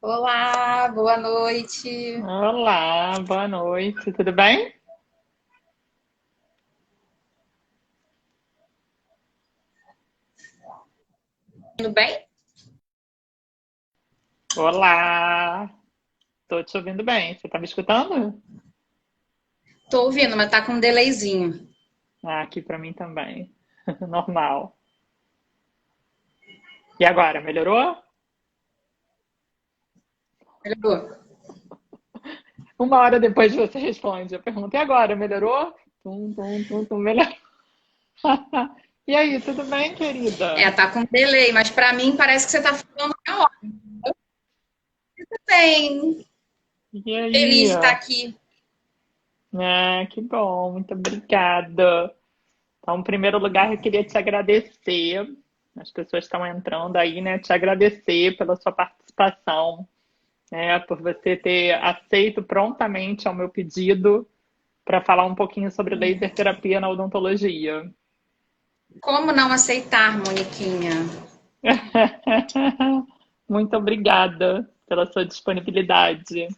Olá, boa noite. Olá, boa noite, tudo bem? Tudo bem? Olá, tô te ouvindo bem. Você tá me escutando? Tô ouvindo, mas tá com um delayzinho. Ah, aqui pra mim também. Normal. E agora, melhorou? Melhorou? Uma hora depois você responde a pergunta. E agora, melhorou? Melhorou. E aí, tudo bem, querida? Tá com delay, mas pra mim parece que você tá falando na hora. Bem, E aí? feliz de estar aqui. Ah, que bom, muito obrigada. Então, em primeiro lugar, eu queria te agradecer. As pessoas estão entrando aí, né? Te agradecer pela sua participação, né? Por você ter aceito prontamente ao meu pedido para falar um pouquinho sobre laser terapia na odontologia. Como não aceitar, Moniquinha? Muito obrigada pela sua disponibilidade.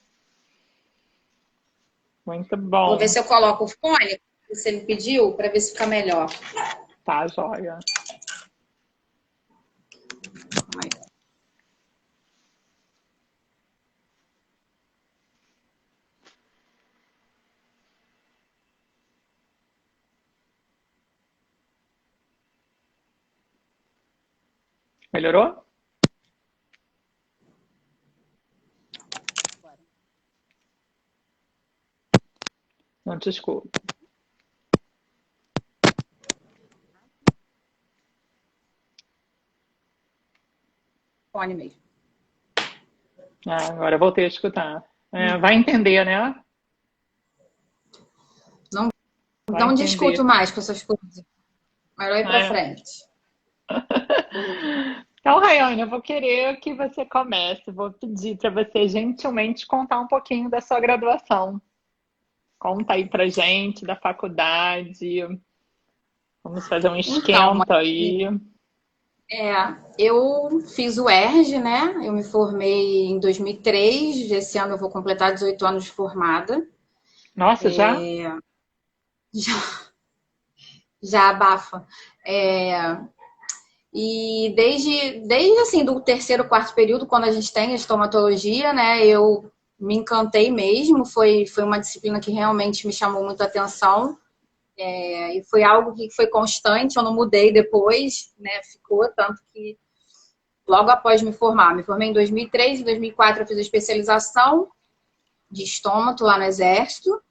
Muito Vou ver bom. se eu coloco o fone que você me pediu para ver se fica melhor. Tá, joia. Melhorou? Não te escuto. Fone mesmo. Ah, agora eu voltei a escutar. É, vai entender, né? Não, Vai não discuto entender. mais com essas coisas. Melhor ir pra É. frente. Então, Rayane, eu vou querer que você comece. Vou pedir para você gentilmente contar um pouquinho da sua graduação. Conta aí pra gente da faculdade. Vamos fazer um Então, esquenta aí. eu fiz o ERJ, né? Eu me formei em 2003. Esse ano eu vou completar 18 anos de formada. Nossa, já? Já abafa. É, e desde assim, do terceiro, quarto período, quando a gente tem a estomatologia, né? Eu me encantei mesmo. Foi uma disciplina que realmente me chamou muita atenção. E foi algo que foi constante, eu não mudei depois, né? Ficou tanto que logo após me formei em 2003, em 2004 eu fiz a especialização de estômato lá no Exército.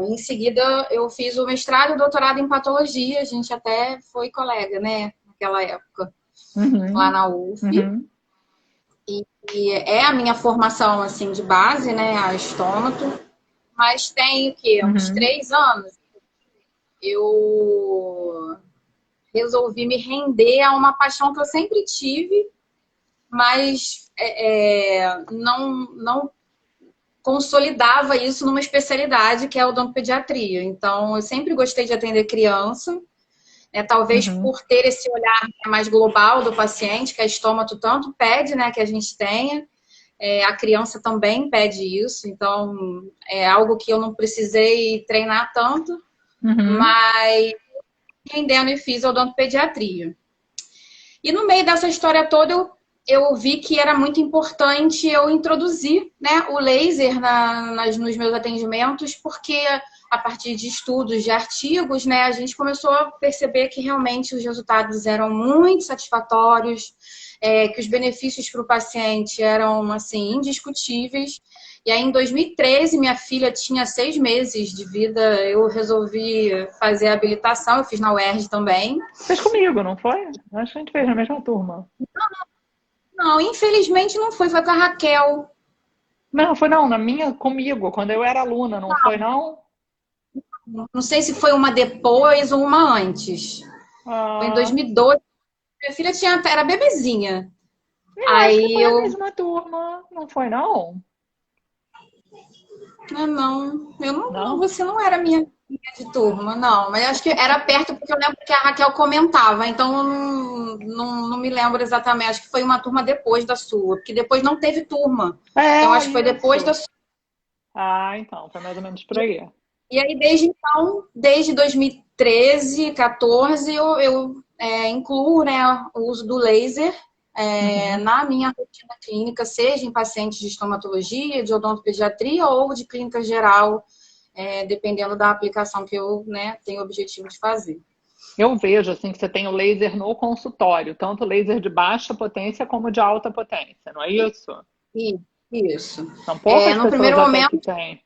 Em seguida, eu fiz o mestrado e o doutorado em patologia. A gente até foi colega, né? Naquela época, lá Uhum, na UF. uhum, E é a minha formação, assim, de base, né? A estômato. Mas tem o quê? Uns uhum, 3 anos. Eu resolvi me render a uma paixão que eu sempre tive, mas não consolidava isso numa especialidade que é a odontopediatria. Então, eu sempre gostei de atender criança, né? Talvez uhum, por ter esse olhar mais global do paciente, que a estômato tanto pede, né, que a gente tenha. A criança também pede isso, então é algo que eu não precisei treinar tanto, uhum, mas rendendo e fiz odontopediatria. E no meio dessa história toda, eu vi que era muito importante eu introduzir, né, o laser nos meus atendimentos, porque a partir de estudos, de artigos, né, a gente começou a perceber que realmente os resultados eram muito satisfatórios, que os benefícios para o paciente eram assim indiscutíveis. E aí, em 2013, minha filha tinha 6 meses de vida, eu resolvi fazer a habilitação, eu fiz na UERJ também. fez comigo, não foi? Acho que a gente fez na mesma turma. Não, infelizmente não foi, foi com a Raquel. Não, foi não, na minha comigo, quando eu era aluna, não foi não? Não sei se foi uma depois ou uma antes. Foi em Ah, 2012. Minha filha era bebezinha. eu acho que Aí foi a eu. mesma turma, não foi não? Não, eu não, Não? você não era minha. De turma, não, mas acho que era perto porque eu lembro que a Raquel comentava, então eu não me lembro exatamente, acho que foi uma turma depois da sua, porque depois não teve turma, então É, acho que foi depois da isso. sua. Ah, então, foi mais ou menos por aí. E aí desde então, desde 2013, 14, eu incluo, né, o uso do laser Uhum. na minha rotina clínica, seja em pacientes de estomatologia, de odontopediatria ou de clínica geral, dependendo da aplicação que eu, né, tenho o objetivo de fazer. Eu vejo assim que você tem o laser no consultório, tanto laser de baixa potência como de alta potência, não é isso? E- Isso. São poucas No pessoas primeiro até que momento, têm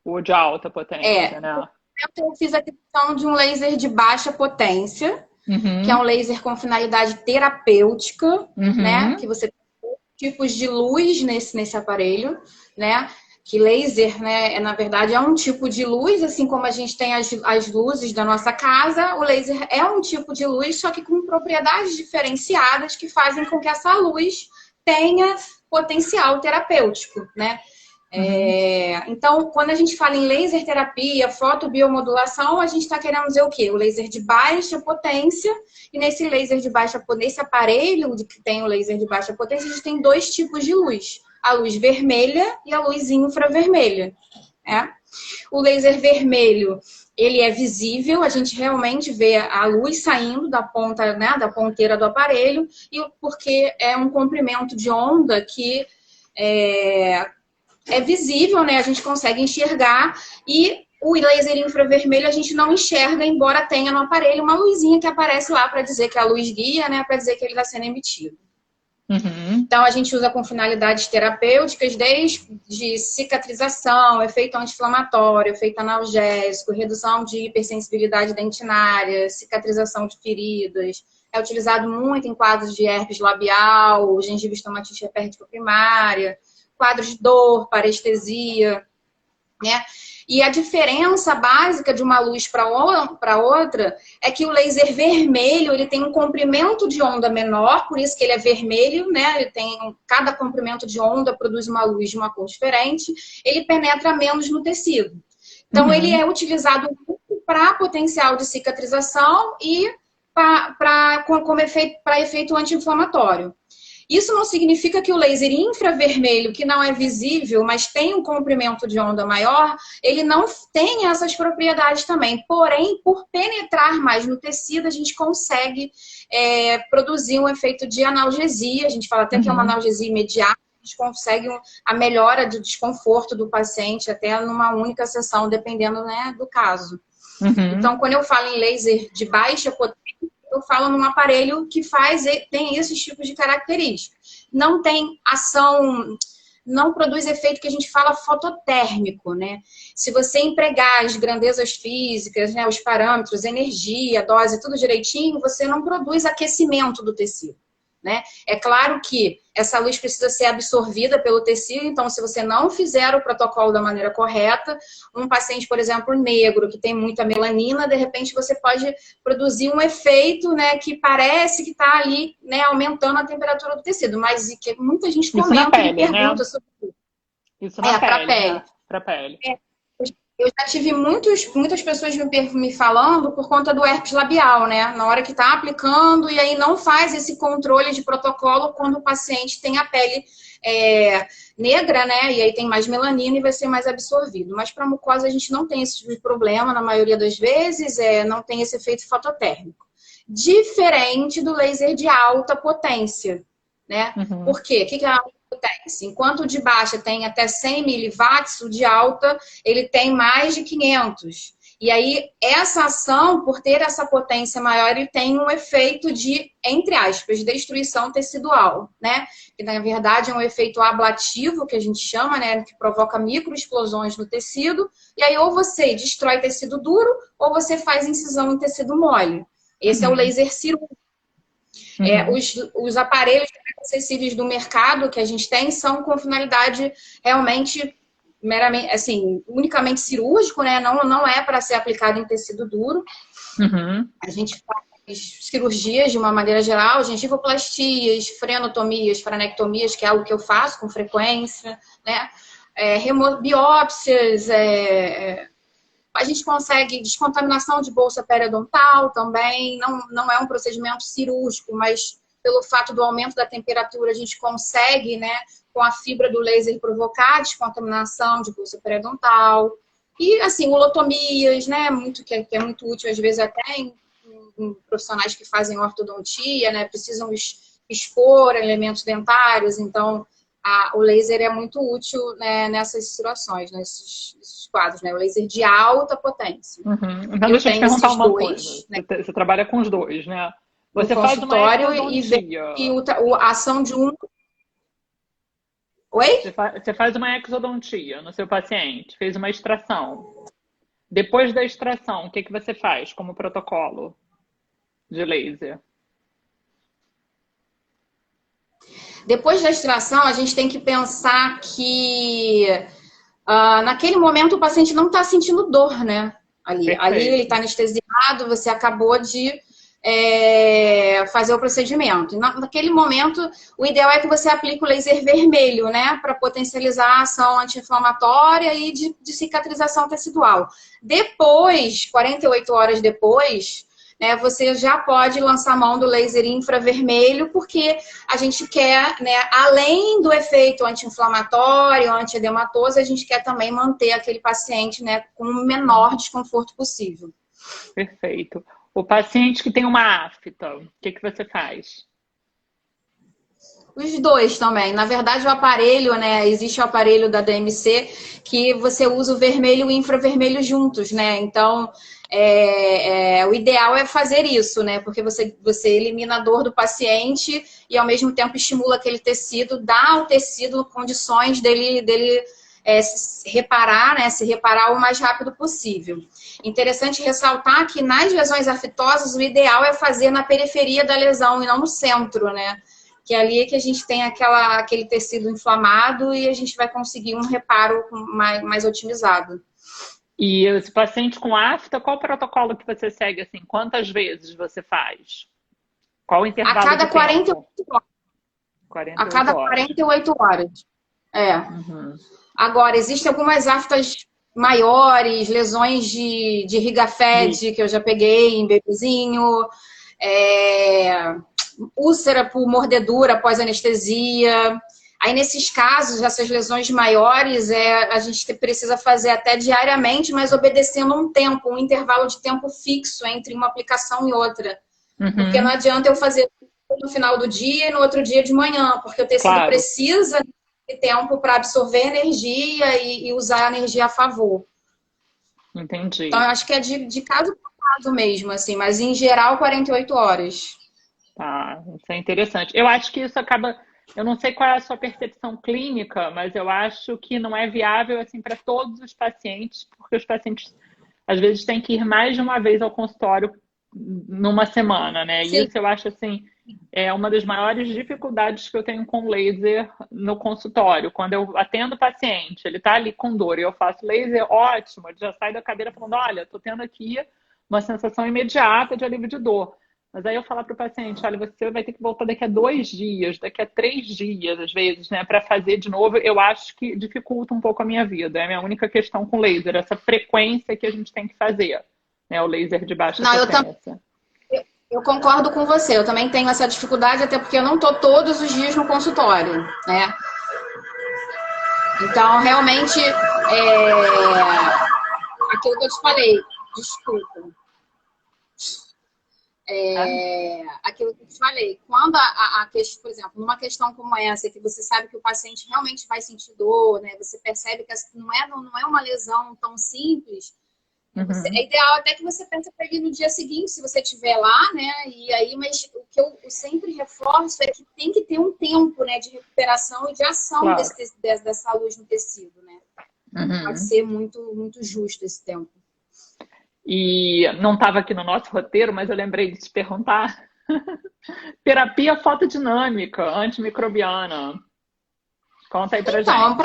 o de alta potência, né? eu fiz a questão de um laser de baixa potência, que é um Uhum, laser com finalidade terapêutica, né? Que uhum, você tem tipos de luz nesse aparelho, né? Que laser, né, na verdade, é um tipo de luz, assim como a gente tem as luzes da nossa casa, o laser é um tipo de luz, só que com propriedades diferenciadas que fazem com que essa luz tenha potencial terapêutico, né? uhum. Então, quando a gente fala em laser terapia, fotobiomodulação, a gente está querendo dizer o quê? O laser de baixa potência, e nesse laser de baixa potência, nesse aparelho que tem o laser de baixa potência, a gente tem dois tipos de luz: a luz vermelha e a luz infravermelha. Né? O laser vermelho, ele é visível, a gente realmente vê a luz saindo da ponta, né, da ponteira do aparelho, e porque é um comprimento de onda que é, é visível, né? A gente consegue enxergar, e o laser infravermelho a gente não enxerga, embora tenha no aparelho uma luzinha que aparece lá para dizer que é a luz guia, né? Para dizer que ele está sendo emitido. Uhum, Então, a gente usa com finalidades terapêuticas, desde cicatrização, efeito anti-inflamatório, efeito analgésico, redução de hipersensibilidade dentinária, cicatrização de feridas. É utilizado muito em quadros de herpes labial, gengiva estomatite herpética primária, quadros de dor, parestesia, né? E a diferença básica de uma luz para outra é que o laser vermelho ele tem um comprimento de onda menor, por isso que ele é vermelho, né? Ele tem cada comprimento de onda produz uma luz de uma cor diferente. Ele penetra menos no tecido. Então ele uhum. é utilizado para potencial de cicatrização e como efeito para efeito anti-inflamatório. Isso não significa que o laser infravermelho, que não é visível, mas tem um comprimento de onda maior, ele não tem essas propriedades também. Porém, por penetrar mais no tecido, a gente consegue produzir um efeito de analgesia. A gente fala até que é uma Uhum, analgesia imediata. A gente consegue a melhora do desconforto do paciente até numa única sessão, dependendo, né, do caso. Então, uhum. quando eu falo em laser de baixa potência, eu falo num aparelho que tem esses tipos de características. Não tem ação, não produz efeito que a gente fala fototérmico, né? Se você empregar as grandezas físicas, né, os parâmetros, energia, dose, tudo direitinho, você não produz aquecimento do tecido. Né? É claro que essa luz precisa ser absorvida pelo tecido, então, se você não fizer o protocolo da maneira correta, um paciente, por exemplo, negro, que tem muita melanina, de repente você pode produzir um efeito, né, que parece que está ali, né, aumentando a temperatura do tecido, mas que muita gente Isso na comenta e me pele, né? pergunta sobre isso. Isso na Para a pele, pele. né? Pra pele. Eu já tive muitas pessoas me falando por conta do herpes labial, né? Na hora que está aplicando, e aí não faz esse controle de protocolo quando o paciente tem a pele negra, né? E aí tem mais melanina e vai ser mais absorvido. Mas para mucosa a gente não tem esse tipo de problema, na maioria das vezes, não tem esse efeito fototérmico. Diferente do laser de alta potência, né? Uhum, Por quê? O que é a alta potência? Enquanto o de baixa tem até 100 miliwatts, o de alta ele tem mais de 500. E aí, essa ação, por ter essa potência maior, ele tem um efeito de, entre aspas, destruição tecidual, né? Que, na verdade, é um efeito ablativo, que a gente chama, né? Que provoca microexplosões no tecido. E aí, ou você destrói tecido duro, ou você faz incisão em tecido mole. Esse é o uhum, laser cirúrgico. uhum. Os aparelhos acessíveis do mercado que a gente tem são com finalidade realmente meramente, assim, unicamente cirúrgico, né? Não é para ser aplicado em tecido duro. Uhum. A gente faz cirurgias de uma maneira geral, gengivoplastias, frenotomias, frenectomias, que é algo que eu faço com frequência, né? Biópsias, A gente consegue descontaminação de bolsa periodontal também, não é um procedimento cirúrgico, mas pelo fato do aumento da temperatura, a gente consegue, né, com a fibra do laser, provocar descontaminação de bolsa periodontal. E, assim, ulotomias, né, que é muito útil, às vezes, até em profissionais que fazem ortodontia, né, precisam expor elementos dentários, então o laser é muito útil, né, nessas situações, nesses quadros, né, o laser de alta potência. Uhum. Então, deixa eu te perguntar uma coisa. Né? Você trabalha com os dois, né? Você no faz uma consultório exodontia. e a ação de um... Oi? Você faz uma exodontia no seu paciente, fez uma extração. Depois da extração, o que você faz como protocolo de laser? Depois da extração, a gente tem que pensar que naquele momento o paciente não está sentindo dor, né? Ali ele está anestesiado, você acabou de fazer o procedimento. Naquele momento, o ideal é que você aplique o laser vermelho, né? Para potencializar a ação anti-inflamatória e de cicatrização tecidual. Depois, 48 horas depois, né, você já pode lançar mão do laser infravermelho, porque a gente quer, né, além do efeito anti-inflamatório, anti-edematoso, a gente quer também manter aquele paciente, né, com o menor desconforto possível. Perfeito. O paciente que tem uma afta, o que você faz? Os dois também. Na verdade, o aparelho, né? Existe o aparelho da DMC que você usa o vermelho e o infravermelho juntos, né? Então, o ideal é fazer isso, né? Porque você elimina a dor do paciente e, ao mesmo tempo, estimula aquele tecido, dá ao tecido condições dele se reparar, né? Se reparar o mais rápido possível. Interessante ressaltar que nas lesões afitosas, o ideal é fazer na periferia da lesão e não no centro, né? Que ali é que a gente tem aquele tecido inflamado e a gente vai conseguir um reparo mais otimizado. E esse paciente com afta, qual o protocolo que você segue, assim? Quantas vezes você faz? Qual o intervalo a cada de 48 horas. 48 a cada horas. 48 horas. Uhum. Agora, existem algumas aftas maiores, lesões de RIGAFED, que eu já peguei em bebezinho, úlcera por mordedura após anestesia. Aí, nesses casos, essas lesões maiores, a gente precisa fazer até diariamente, mas obedecendo um intervalo de tempo fixo entre uma aplicação e outra. Uhum. Porque não adianta eu fazer no final do dia e no outro dia de manhã, porque o tecido precisa de tempo para absorver energia e usar a energia a favor. Entendi. Então, eu acho que é de caso por caso mesmo, assim, mas em geral, 48 horas. Tá, isso é interessante. Eu acho que isso acaba... Eu não sei qual é a sua percepção clínica, mas eu acho que não é viável assim para todos os pacientes, porque os pacientes às vezes têm que ir mais de uma vez ao consultório numa semana, né? Sim. E isso eu acho assim, é uma das maiores dificuldades que eu tenho com laser no consultório. Quando eu atendo o paciente, ele está ali com dor e eu faço laser, ótimo, ele já sai da cadeira falando, olha, estou tendo aqui uma sensação imediata de alívio de dor. Mas aí eu falar para o paciente, olha, você vai ter que voltar daqui a 2 dias, daqui a 3 dias, às vezes, né, para fazer de novo, eu acho que dificulta um pouco a minha vida. É a minha única questão com laser, essa frequência que a gente tem que fazer, né, o laser de baixa potência. Eu concordo com você, eu também tenho essa dificuldade, até porque eu não estou todos os dias no consultório, né? Então, realmente, aquilo que eu te falei, desculpa. Aquilo que eu te falei, quando a questão, por exemplo, numa questão como essa, que você sabe que o paciente realmente vai sentir dor, né? Você percebe que não é uma lesão tão simples, é ideal até que você pense para ele no dia seguinte, se você estiver lá, né? E aí, mas o que eu sempre reforço é que tem que ter um tempo, né, de recuperação e de ação dessa luz no tecido, né? Não pode ser muito, muito justo esse tempo. E não estava aqui no nosso roteiro, mas eu lembrei de te perguntar. Terapia fotodinâmica, antimicrobiana. Conta aí pra gente. Então,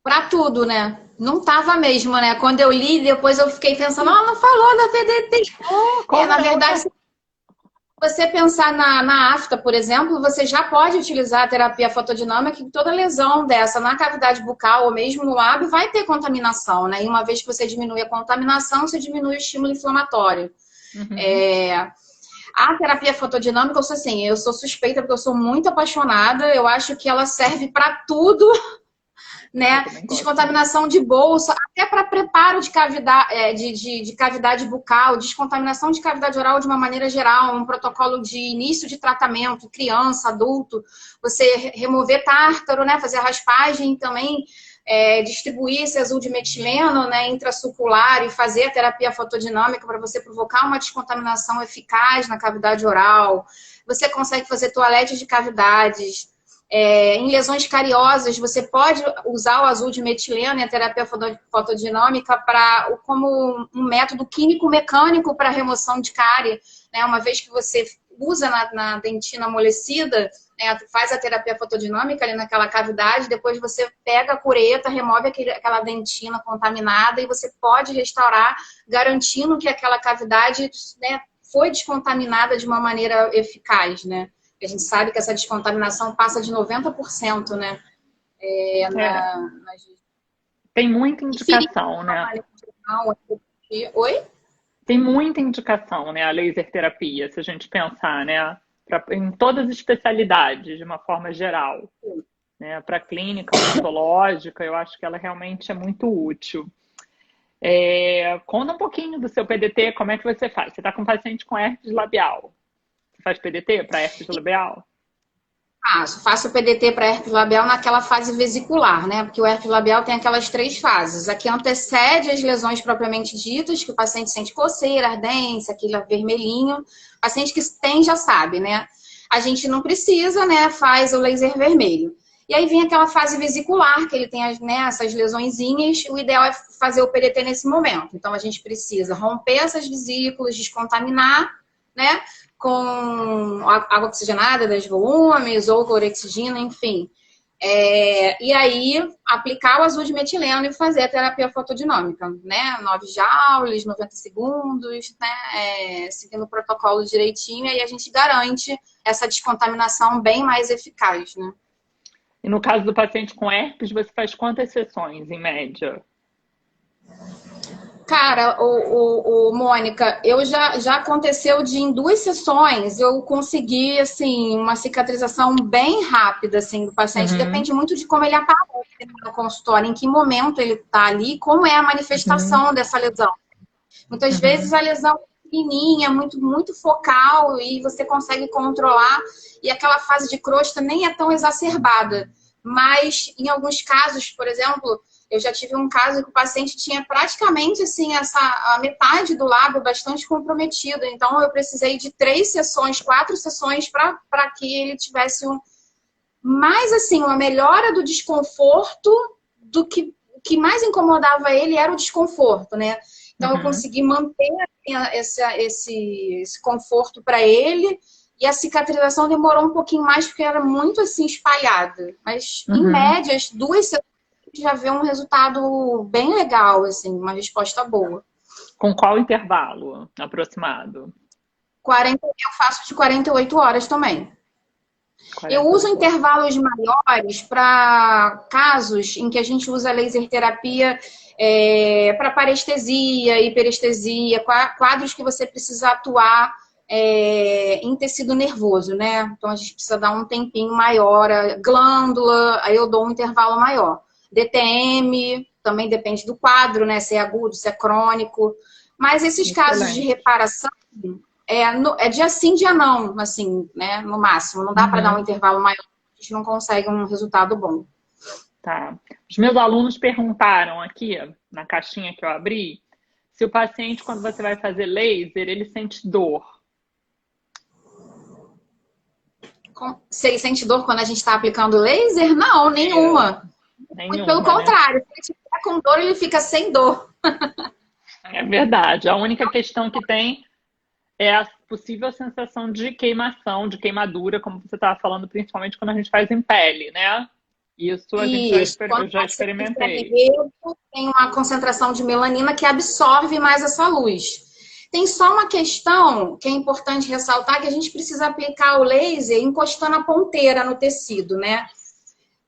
para tudo, né? Não tava mesmo, né? Quando eu li, depois eu fiquei pensando, não falou da PDT. Na verdade, Você pensar na afta, por exemplo, você já pode utilizar a terapia fotodinâmica e toda lesão dessa na cavidade bucal ou mesmo no lábio vai ter contaminação, né? E uma vez que você diminui a contaminação, você diminui o estímulo inflamatório. A terapia fotodinâmica, eu sou suspeita porque eu sou muito apaixonada, eu acho que ela serve para tudo, né? Descontaminação de bolsa, até para preparo de cavidade, de cavidade bucal, descontaminação de cavidade oral de uma maneira geral, um protocolo de início de tratamento, criança, adulto, você remover tártaro, né? Fazer a raspagem também, distribuir esse azul de metileno, né, intrasucular e fazer a terapia fotodinâmica para você provocar uma descontaminação eficaz na cavidade oral. Você consegue fazer toalete de cavidades. Em lesões cariosas, você pode usar o azul de metileno e a terapia fotodinâmica como um método químico-mecânico para remoção de cárie, né? Uma vez que você usa na dentina amolecida, né, faz a terapia fotodinâmica ali naquela cavidade, depois você pega a cureta, remove aquela dentina contaminada e você pode restaurar, garantindo que aquela cavidade, né, foi descontaminada de uma maneira eficaz, né? A gente sabe que essa descontaminação passa de 90%, né? Tem muita indicação, né? Oi? Tem muita indicação, né? A laser terapia, se a gente pensar, né? Em todas as especialidades, de uma forma geral. Né? Para a clínica odontológica, eu acho que ela realmente é muito útil. Conta um pouquinho do seu PDT, como é que você faz? Você está com um paciente com herpes labial. Você faz PDT para herpes labial? Faço o PDT para herpes labial naquela fase vesicular, né? Porque o herpes labial tem aquelas 3 fases. Aqui antecede as lesões propriamente ditas, que o paciente sente coceira, ardência, aquele vermelhinho. O paciente que tem já sabe, né? A gente não precisa, né? Faz o laser vermelho. E aí vem aquela fase vesicular, que ele tem essas lesõezinhas. O ideal é fazer o PDT nesse momento. Então a gente precisa romper essas vesículas, descontaminar, né? Com água oxigenada das volumes ou clorexidina, enfim. E aí, aplicar o azul de metileno e fazer a terapia fotodinâmica, né? 9 joules, 90 segundos, né? Seguindo o protocolo direitinho, e aí a gente garante essa descontaminação bem mais eficaz, né? E no caso do paciente com herpes, você faz quantas sessões, em média? Cara, Mônica, já aconteceu de em 2 sessões eu consegui, assim, uma cicatrização bem rápida, assim, do paciente. Depende muito de como ele aparece no consultório, em que momento ele tá ali, como é a manifestação dessa lesão. Muitas vezes a lesão é pequenininha, muito, muito focal e você consegue controlar e aquela fase de crosta nem é tão exacerbada. Mas, em alguns casos, por exemplo, eu já tive um caso que o paciente tinha praticamente assim, a metade do lábio bastante comprometido. Então, eu precisei de 3 sessões, 4 sessões para que ele tivesse mais assim, uma melhora do desconforto do que o que mais incomodava ele era o desconforto, né? Então, eu consegui manter esse conforto para ele. E a cicatrização demorou um pouquinho mais porque era muito assim espalhada. Mas, em média, as 2 sessões já vê um resultado bem legal, assim, uma resposta boa. Com qual intervalo aproximado? Eu faço de 48 horas também. Eu uso intervalos maiores para casos em que a gente usa laser terapia para parestesia, hiperestesia, quadros que você precisa atuar em tecido nervoso, né? Então a gente precisa dar um tempinho maior, glândula, aí eu dou um intervalo maior. DTM, também depende do quadro, né? Se é agudo, se é crônico. Mas esses casos de reparação dia sim, dia não, assim, né? No máximo. Não dá para dar um intervalo maior, a gente não consegue um resultado bom. Tá. Os meus alunos perguntaram aqui, na caixinha que eu abri, se o paciente, quando você vai fazer laser, ele sente dor. Se ele sente dor quando a gente está aplicando laser? Não, nenhuma. Muito pelo contrário, se ele estiver com dor, ele fica sem dor. É verdade. A única questão que tem é a possível sensação de queimação, de queimadura, como você estava falando, principalmente quando a gente faz em pele, né? Isso a gente eu já experimentei. Tem uma concentração de melanina que absorve mais essa luz. Tem só uma questão que é importante ressaltar, que a gente precisa aplicar o laser encostando a ponteira no tecido, né?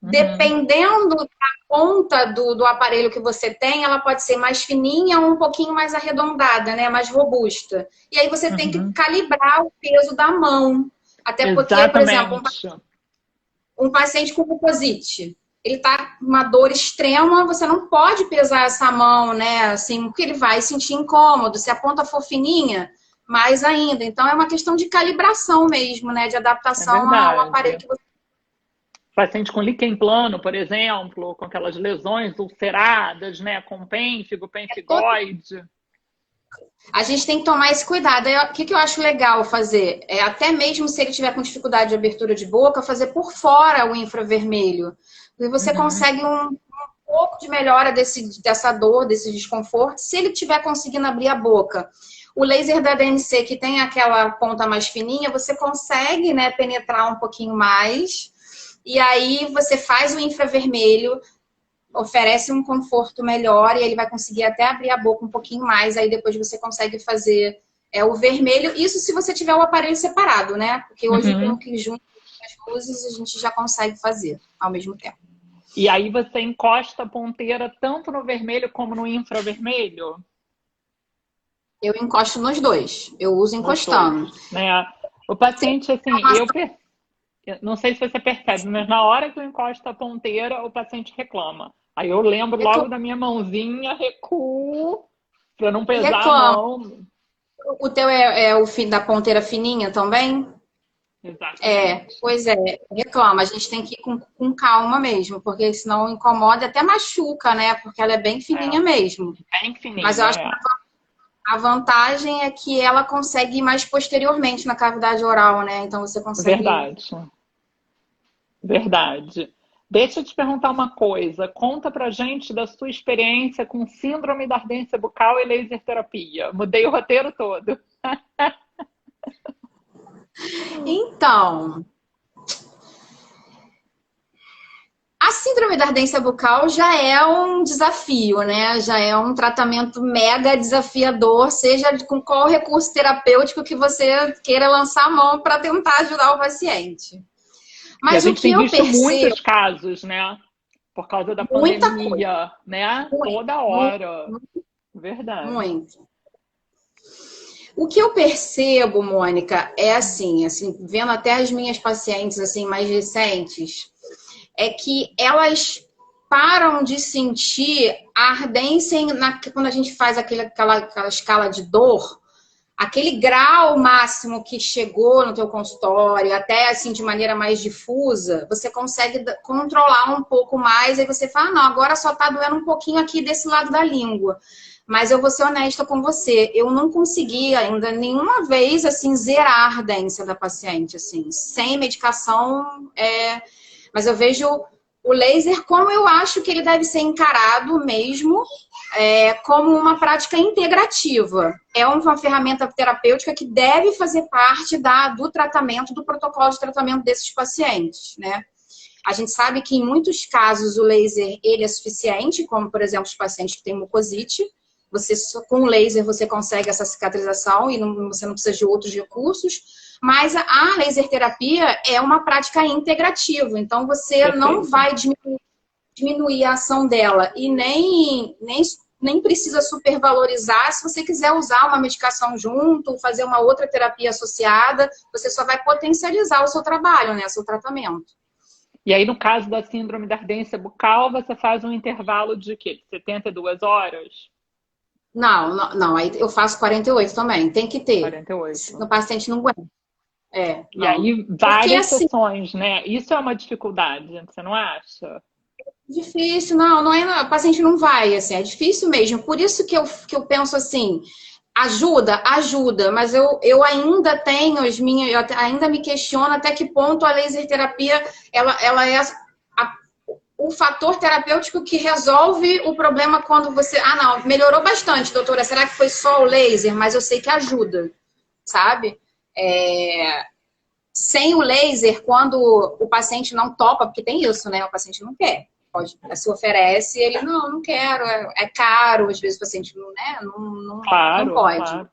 Dependendo da ponta do aparelho que você tem, ela pode ser mais fininha ou um pouquinho mais arredondada, né? Mais robusta. E aí você tem que calibrar o peso da mão. Até porque, por exemplo, um paciente com mucosite, ele tá com uma dor extrema, você não pode pesar essa mão, né? Assim, porque ele vai sentir incômodo. Se a ponta for fininha, mais ainda. Então, é uma questão de calibração mesmo, né? De adaptação ao aparelho que você... Paciente com líquen plano, por exemplo, com aquelas lesões ulceradas, né? Com pênfigo, pemphigoide. A gente tem que tomar esse cuidado. O que eu acho legal fazer? É, até mesmo se ele tiver com dificuldade de abertura de boca, fazer por fora o infravermelho. Porque você consegue um pouco de melhora dessa dor, desse desconforto, se ele estiver conseguindo abrir a boca. O laser da DNC, que tem aquela ponta mais fininha, você consegue, né, penetrar um pouquinho mais. E aí você faz o infravermelho, oferece um conforto melhor e ele vai conseguir até abrir a boca um pouquinho mais. Aí depois você consegue fazer o vermelho. Isso se você tiver o aparelho separado, né? Porque hoje com o que junta as luzes a gente já consegue fazer ao mesmo tempo. E aí você encosta a ponteira tanto no vermelho como no infravermelho? Eu encosto nos dois. Eu uso encostando. Né? O paciente, assim, eu não sei se você percebe, mas na hora que eu encosto a ponteira, o paciente reclama. Aí eu lembro logo da minha mãozinha, recuo, para não pesar a mão. O teu é o fim da ponteira fininha também? Exatamente. Pois é, reclama. A gente tem que ir com calma mesmo, porque senão incomoda e até machuca, né? Porque ela é bem fininha mesmo. Bem fininha. Mas eu acho que a vantagem é que ela consegue ir mais posteriormente na cavidade oral, né? Então você consegue... Verdade. Deixa eu te perguntar uma coisa. Conta pra gente da sua experiência com síndrome da ardência bucal e laser terapia. Mudei o roteiro todo. Então, a síndrome da ardência bucal já é um desafio, né? Já é um tratamento mega desafiador, seja com qual recurso terapêutico que você queira lançar a mão para tentar ajudar o paciente. Mas a gente tem visto muitos casos, né? Por causa da pandemia, né? Toda hora. Verdade. Muito. O que eu percebo, Mônica, é assim, vendo até as minhas pacientes assim mais recentes, é que elas param de sentir a ardência quando a gente faz aquela escala de dor. Aquele grau máximo que chegou no teu consultório, até assim de maneira mais difusa, você consegue controlar um pouco mais, aí você fala, não, agora só tá doendo um pouquinho aqui desse lado da língua. Mas eu vou ser honesta com você, eu não consegui ainda nenhuma vez, assim, zerar a ardência da paciente, assim, sem medicação, mas eu vejo o laser como eu acho que ele deve ser encarado mesmo, como uma prática integrativa. É uma ferramenta terapêutica que deve fazer parte do tratamento, do protocolo de tratamento desses pacientes, né? A gente sabe que em muitos casos o laser ele é suficiente, como por exemplo os pacientes que têm mucosite. Com o laser você consegue essa cicatrização e você não precisa de outros recursos. Mas a laser terapia é uma prática integrativa, então você não vai diminuir a ação dela e nem precisa supervalorizar. Se você quiser usar uma medicação junto, fazer uma outra terapia associada, você só vai potencializar o seu trabalho, né, o seu tratamento. E aí, no caso da síndrome da ardência bucal, você faz um intervalo de quê? 72 horas? Não, aí eu faço 48 também, tem que ter. 48. O paciente não aguenta. E aí, várias sessões, né? Isso é uma dificuldade, você não acha? Difícil, não é, o paciente não vai, assim, é difícil mesmo. Por isso que eu penso assim, ajuda, mas eu ainda tenho eu ainda me questiono até que ponto a laser terapia, ela é o fator terapêutico que resolve o problema quando você... não, melhorou bastante, doutora, será que foi só o laser? Mas eu sei que ajuda, sabe? Sem o laser, quando o paciente não topa, porque tem isso, né? O paciente não quer. Se oferece, ele não quero, é caro, às vezes o paciente não pode. Claro.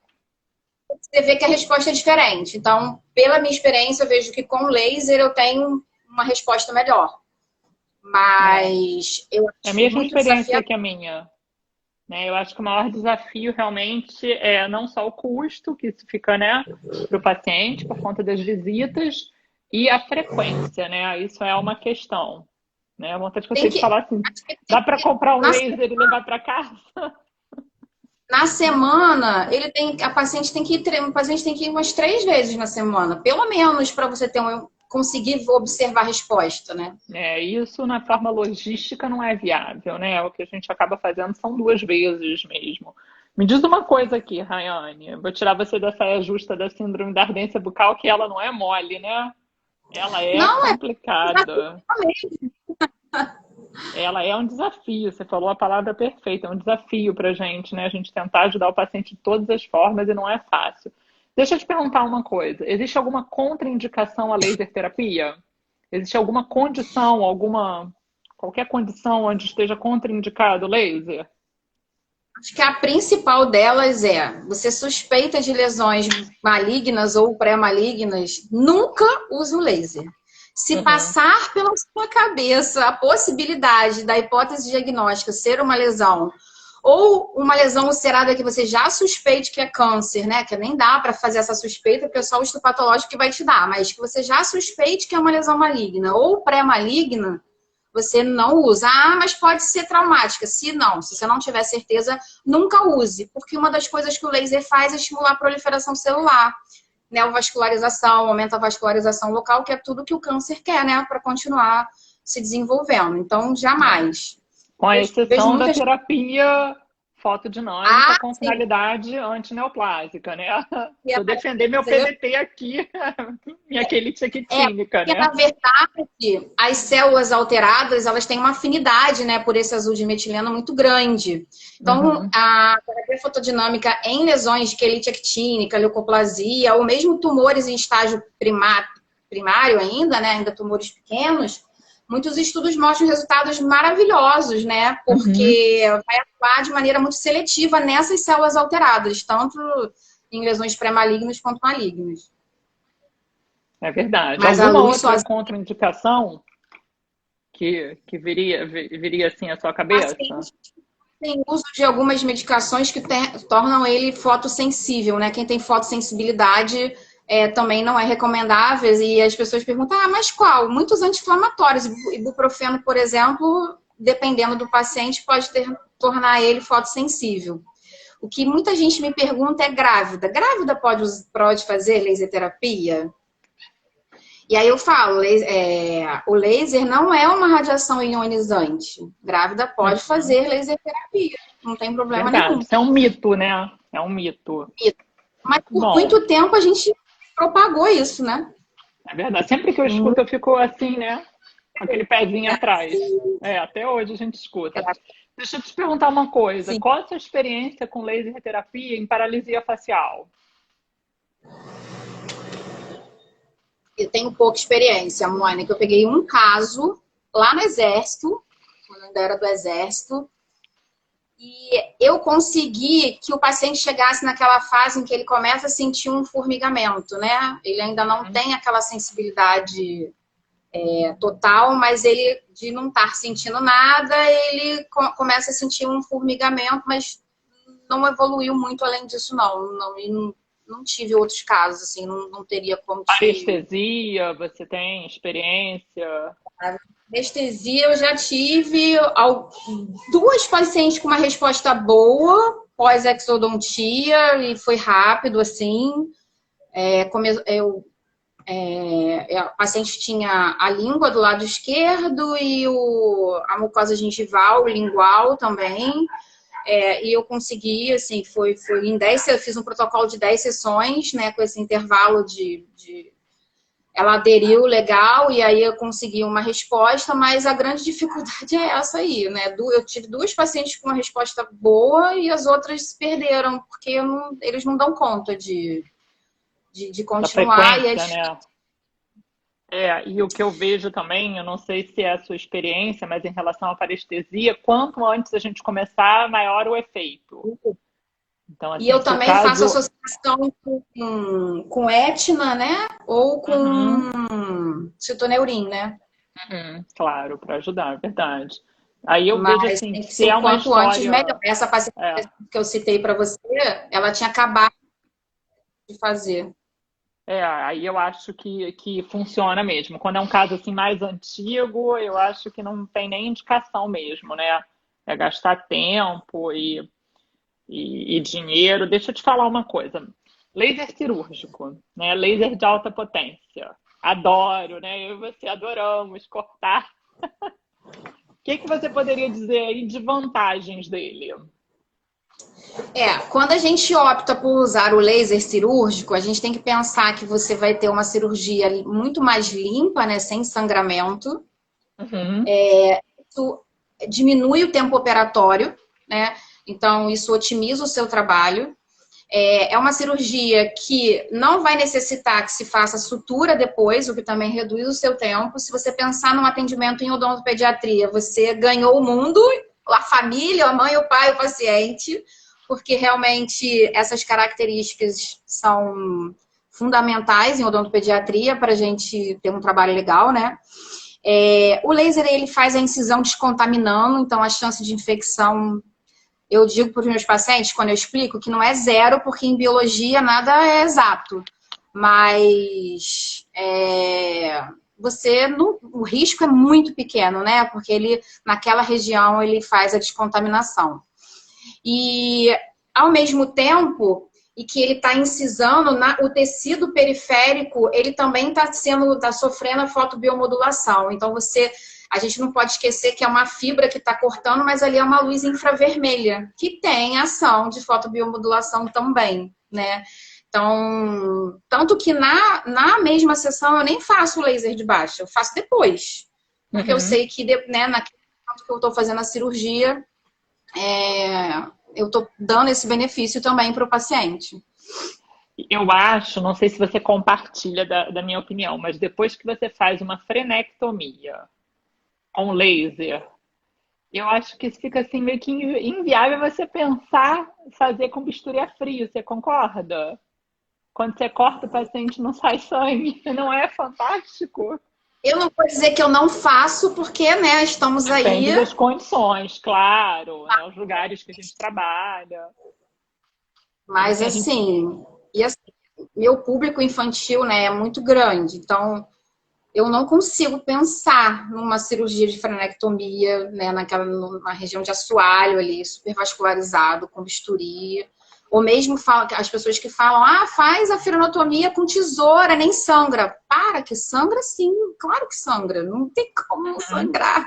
você vê que a resposta é diferente. Então, pela minha experiência, eu vejo que com laser eu tenho uma resposta melhor. Mas eu É a acho mesma muito experiência desafiador. que a minha, né? Eu acho que o maior desafio realmente é não só o custo, que isso fica, né, para o paciente por conta das visitas, e a frequência, né? Isso é uma questão, né? A vontade que eu Tem tenho de que, falar assim, acho que tem dá para que comprar um na, laser e levar para casa? na semana, a paciente tem que o paciente tem que ir umas 3 vezes na semana, pelo menos para você conseguir observar a resposta, né? É, isso na forma logística não é viável, né? O que a gente acaba fazendo são 2 vezes mesmo. Me diz uma coisa aqui, Rayane. Vou tirar você da saia justa da síndrome da ardência bucal, que ela não é mole, né? Ela é Não, é complicada. Ela é um desafio. Você falou a palavra perfeita. É um desafio para a gente, né? A gente tentar ajudar o paciente de todas as formas e não é fácil. Deixa eu te perguntar uma coisa. Existe alguma contraindicação à laser terapia? Existe alguma condição, qualquer condição onde esteja contraindicado o laser? acho que a principal delas é você suspeita de lesões malignas ou pré-malignas, nunca use o laser. Se Uhum. passar pela sua cabeça a possibilidade da hipótese diagnóstica ser uma lesão ou uma lesão ulcerada que você já suspeite que é câncer, né? Que nem dá para fazer essa suspeita, porque é só o histopatológico que vai te dar, mas que você já suspeite que é uma lesão maligna ou pré-maligna, você não usa. Ah, mas pode ser traumática. Se não, se você não tiver certeza, nunca use, porque uma das coisas que o laser faz é estimular a proliferação celular, neovascularização, aumenta a vascularização local, que é tudo que o câncer quer, né, para continuar se desenvolvendo. Então, É. jamais. Com a Vejo exceção da muita gente. terapia fotodinâmica Ah, com sim, finalidade antineoplásica, né? que é Vou para defender meu fazer. PDT aqui, minha quelite É, actínica, porque né? na verdade as células alteradas elas têm uma afinidade, né, por esse azul de metileno muito grande. Então, Uhum, a terapia fotodinâmica em lesões de quelite actínica, leucoplasia, ou mesmo tumores em estágio primário ainda, né, ainda tumores pequenos, muitos estudos mostram resultados maravilhosos, né, uhum. porque vai atuar de maneira muito seletiva nessas células alteradas, tanto em lesões pré-malignas quanto malignas. É verdade. Mas a Alguma luz outra sozinha, contraindicação que viria assim à sua cabeça? paciente tem uso de algumas medicações que tornam ele fotossensível, né? Quem tem fotossensibilidade também não é recomendável. E as pessoas perguntam, ah, mas qual? Muitos anti-inflamatórios. Ibuprofeno, por exemplo, dependendo do paciente, pode tornar ele fotossensível. O que muita gente me pergunta é grávida. Grávida pode fazer laser terapia? E aí eu falo, o laser não é uma radiação ionizante. Grávida pode Uhum. fazer laser terapia, não tem problema Verdade. nenhum. Isso é um mito, né? É um mito. Mas Muito por bom. muito tempo a gente propagou isso, né? É verdade. Sempre que eu escuto, eu fico assim, né? Com aquele pezinho atrás. É, até hoje a gente escuta. Deixa eu te perguntar uma coisa. Sim, Qual a sua experiência com laser terapia em paralisia facial? eu tenho pouca experiência, Mônica. Eu peguei um caso lá no Exército, quando eu ainda era do Exército, e eu consegui que o paciente chegasse naquela fase em que ele começa a sentir um formigamento, né? Ele ainda não Uhum. tem aquela sensibilidade total, mas ele, de não estar sentindo nada, ele começa a sentir um formigamento, mas não evoluiu muito além disso, não. Não tive outros casos, assim, não teria como te. Parestesia, você tem experiência? Anestesia, eu já tive 2 pacientes com uma resposta boa pós-exodontia e foi rápido, assim. A paciente tinha a língua do lado esquerdo e a mucosa gengival, lingual também. E eu consegui, assim, foi em 10, eu fiz um protocolo de 10 sessões, né, com esse intervalo ela aderiu legal e aí eu consegui uma resposta, mas a grande dificuldade é essa aí, né? Eu tive 2 pacientes com uma resposta boa e as outras se perderam, porque eles não dão conta de Da continuar e é frequência, difícil. né? É, e o que eu vejo também, eu não sei se é a sua experiência, mas em relação à parestesia, quanto antes a gente começar, maior o efeito. Então, E assim, eu se o também faço caso... associação com Etna, né? Ou Uhum, com Citoneurim, né? claro, para ajudar, é verdade. Aí eu vejo Mas assim, tem que que se ser é o uma quanto antes melhor. história... Essa paciente É, que eu citei para você, ela tinha acabado de fazer. aí eu acho que funciona mesmo. Quando é um caso assim mais antigo, eu acho que não tem nem indicação mesmo, né? É gastar tempo e dinheiro. Deixa eu te falar uma coisa. Laser cirúrgico, né? Laser de alta potência. Adoro, né? Eu e você adoramos cortar. O que que você poderia dizer aí de vantagens dele? Quando a gente opta por usar o laser cirúrgico, a gente tem que pensar que você vai ter uma cirurgia muito mais limpa, né? Sem sangramento. Uhum. Isso diminui o tempo operatório, né? Então, isso otimiza o seu trabalho. É uma cirurgia que não vai necessitar que se faça sutura depois, o que também reduz o seu tempo. Se você pensar num atendimento em odontopediatria, você ganhou o mundo, a família, a mãe, o pai, o paciente, porque realmente essas características são fundamentais em odontopediatria para a gente ter um trabalho legal, né? O laser ele faz a incisão descontaminando, então a chance de infecção, eu digo para os meus pacientes, quando eu explico, que não é zero, porque em biologia nada é exato. Mas o risco é muito pequeno, né? Porque ele, naquela região, ele faz a descontaminação. E, ao mesmo tempo, e que ele está incisando, o tecido periférico, ele também está sofrendo a fotobiomodulação. Então, a gente não pode esquecer que é uma fibra que está cortando, mas ali é uma luz infravermelha, que tem ação de fotobiomodulação também, né? Então, tanto que na mesma sessão eu nem faço o laser de baixa, eu faço depois. Porque eu Uhum. sei que, né, naquele momento que eu estou fazendo a cirurgia, eu estou dando esse benefício também para o paciente. Eu acho, não sei se você compartilha da minha opinião, mas depois que você faz uma frenectomia com laser, eu acho que fica assim meio que inviável você pensar fazer com bisturi a frio, você concorda? Quando você corta o paciente não sai sangue, não é fantástico? Eu não vou dizer que eu não faço, porque, né, estamos aí, Depende das condições, claro, né? Os lugares que a gente trabalha. Mas mas assim, a gente. assim, e assim, meu público infantil, né, é muito grande, então eu não consigo pensar numa cirurgia de frenectomia, né, na região de assoalho ali, supervascularizado, com bisturi. Ou mesmo as pessoas que falam, faz a frenotomia com tesoura, nem sangra. Para, que sangra sim, claro que sangra, não tem como não Uhum, sangrar.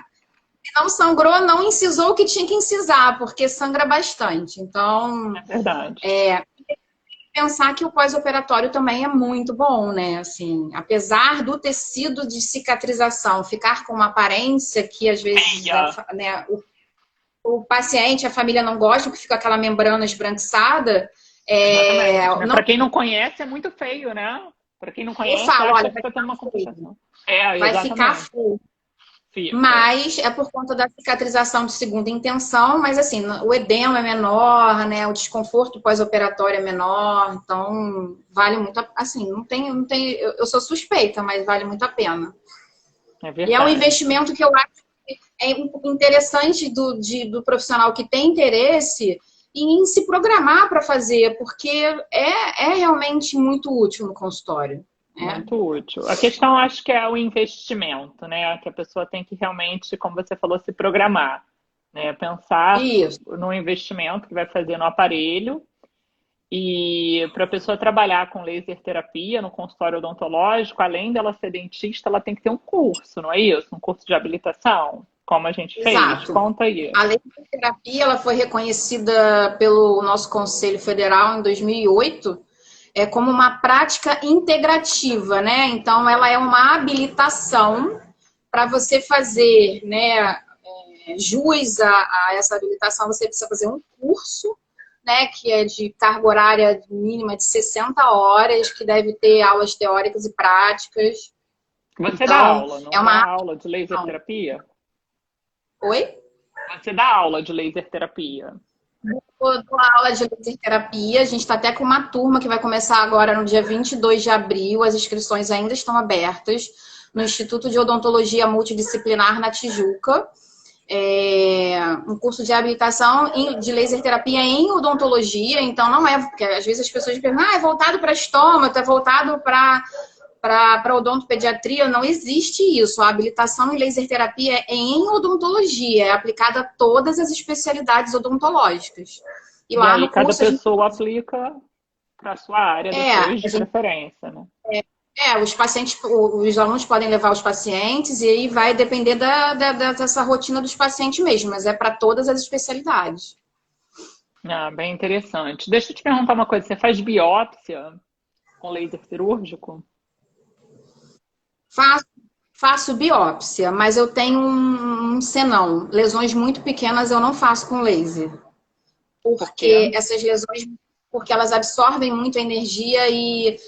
Se não sangrou, não incisou o que tinha que incisar, porque sangra bastante. Então, é verdade. pensar que o pós-operatório também é muito bom, né? Assim, apesar do tecido de cicatrização ficar com uma aparência que às vezes, Feia. né, o paciente, a família não gosta, que fica aquela membrana esbranquiçada, Exatamente, né? não, Para quem não conhece, é muito feio, né? Para quem não eu conhece, falo, acha olha, que está tendo uma complicação. É, vai ficar exatamente. full. Fica. Mas é por conta da cicatrização de segunda intenção, mas assim, o edema é menor, né? O desconforto pós-operatório é menor, então vale muito, assim, não tem, eu sou suspeita, mas vale muito a pena. É E é um verdade. investimento que eu acho que é interessante do profissional que tem interesse em se programar para fazer, porque é realmente muito útil no consultório. Né? Muito útil. A questão, acho que é o investimento, né? Que a pessoa tem que realmente, como você falou, se programar, né? Pensar Isso, no investimento que vai fazer no aparelho e para a pessoa trabalhar com laser terapia no consultório odontológico, além dela ser dentista, ela tem que ter um curso, não é isso? Um curso de habilitação, como a gente fez. exato. Conta aí. A lei de terapia ela foi reconhecida pelo nosso Conselho Federal em 2008 como uma prática integrativa, né? Então, ela é uma habilitação para você fazer, né, jus a essa habilitação, você precisa fazer um curso, né, que é de carga horária mínima de 60 horas, que deve ter aulas teóricas e práticas. Você dá Então, aula, é não dá uma. aula de laser terapia? Oi? Você dá aula de laser terapia? Eu dou aula de laser terapia. A gente está até com uma turma que vai começar agora no dia 22 de abril. As inscrições ainda estão abertas no Instituto de Odontologia Multidisciplinar na Tijuca. Um curso de habilitação de laser terapia em odontologia. Então, não é, porque às vezes as pessoas perguntam, é voltado para estômago, é voltado para odontopediatria. Não existe isso. A habilitação em laser terapia é em odontologia, é aplicada a todas as especialidades odontológicas. E lá aí, no cada curso, pessoa aplica para a sua área depois de preferência, né? Os pacientes, os alunos podem levar os pacientes e aí vai depender dessa rotina dos pacientes mesmo, mas é para todas as especialidades. Ah, bem interessante. Deixa eu te perguntar uma coisa, você faz biópsia com laser cirúrgico? Faço biópsia, mas eu tenho um senão. Lesões muito pequenas eu não faço com laser. Porque essas lesões, porque elas absorvem muito energia e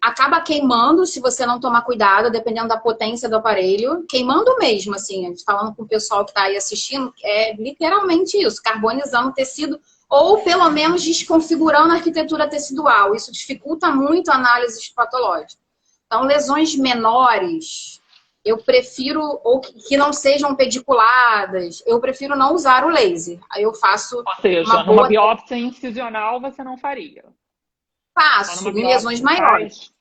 acaba queimando se você não tomar cuidado, dependendo da potência do aparelho. Queimando mesmo, assim, falando com o pessoal que está aí assistindo, é literalmente isso, carbonizando o tecido ou pelo menos desconfigurando a arquitetura tecidual. Isso dificulta muito a análise patológica. Então, lesões menores, eu prefiro, ou que não sejam pediculadas, eu prefiro não usar o laser. Aí eu faço. Ou seja, numa biópsia incisional você não faria? Faço, em lesões maiores.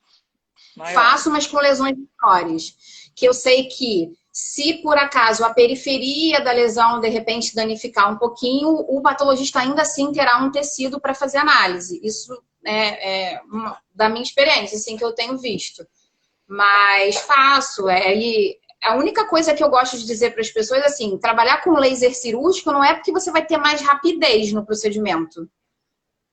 Faço, mas com lesões menores. Que eu sei que, se por acaso a periferia da lesão de repente danificar um pouquinho, o patologista ainda assim terá um tecido para fazer análise. Isso é da minha experiência, assim, que eu tenho visto. Mas faço. A única coisa que eu gosto de dizer para as pessoas é assim, trabalhar com laser cirúrgico não é porque você vai ter mais rapidez no procedimento,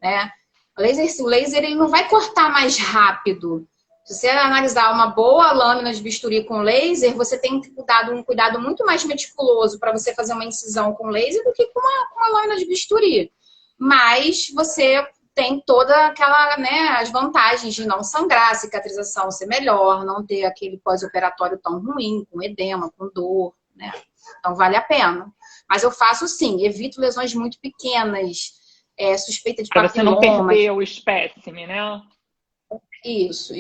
né? O laser ele não vai cortar mais rápido. Se você analisar uma boa lâmina de bisturi com laser, você tem um cuidado muito mais meticuloso para você fazer uma incisão com laser do que com uma lâmina de bisturi. Mas você tem toda aquela, né, as vantagens de não sangrar, cicatrização ser melhor, não ter aquele pós-operatório tão ruim, com edema, com dor, né? Então vale a pena. Mas eu faço sim, evito lesões muito pequenas, suspeita de papiloma. Para você não perder o espécime, né? Isso.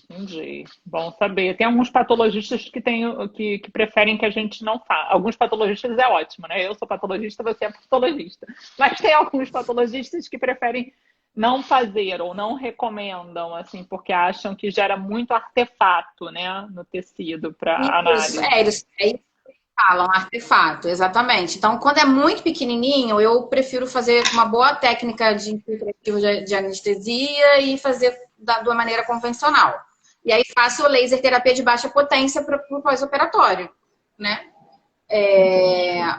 Entendi. Bom saber. Tem alguns patologistas que preferem que a gente não faça. Alguns patologistas é ótimo, né? Eu sou patologista, você é patologista. Mas tem alguns patologistas que preferem não fazer ou não recomendam, assim, porque acham que gera muito artefato, né, no tecido para análise. Eles falam artefato, exatamente. Então, quando é muito pequenininho, eu prefiro fazer uma boa técnica de infiltrativo de anestesia e fazer de uma maneira convencional. E aí faço laser terapia de baixa potência para o pós-operatório, né?